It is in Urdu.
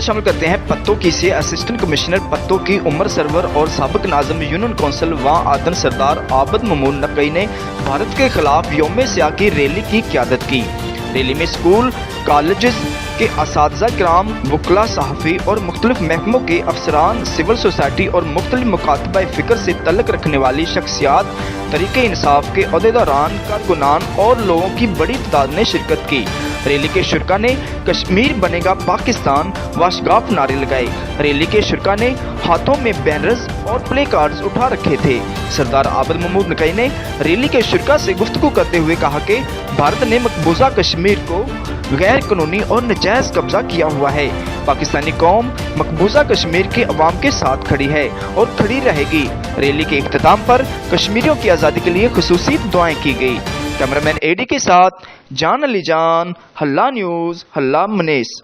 شامل کرتے ہیں پتوں کی سے اسسٹنٹ کمشنر پتوں کی عمر سرور اور سابق ناظم یونین کونسل وہاں آدن سردار عابد ممون نقوی نے بھارت کے خلاف یوم سیاہ کی ریلی کی قیادت کی۔ ریلی میں اسکول کالجز کے اساتذہ کرام، وکلاء، صحافی اور مختلف محکموں کے افسران، سول سوسائٹی اور مختلف مکاتبہ فکر سے تعلق رکھنے والی شخصیات، طریقہ انصاف کے عہدیداران، کارکنان اور لوگوں کی بڑی تعداد نے شرکت کی۔ ریلی کے شرکا نے کشمیر بنے گا پاکستان واشگاف نعرے لگائے۔ ریلی کے شرکا نے ہاتھوں میں بینرز اور پلے کارڈز اٹھا رکھے تھے۔ سردار عابد ممون نقوی نے ریلی کے شرکا سے گفتگو کرتے ہوئے کہا کہ بھارت نے مقبوضہ کشمیر کو غیر قانونی اور ناجائز قبضہ کیا ہوا ہے۔ پاکستانی قوم مقبوضہ کشمیر کے عوام کے ساتھ کھڑی ہے اور کھڑی رہے گی۔ ریلی کے اختتام پر کشمیریوں کی آزادی کے لیے خصوصی دعائیں کی گئی۔ کیمرہ مین AD کے ساتھ جان علی جان، حلہ نیوز، حلہ منیس۔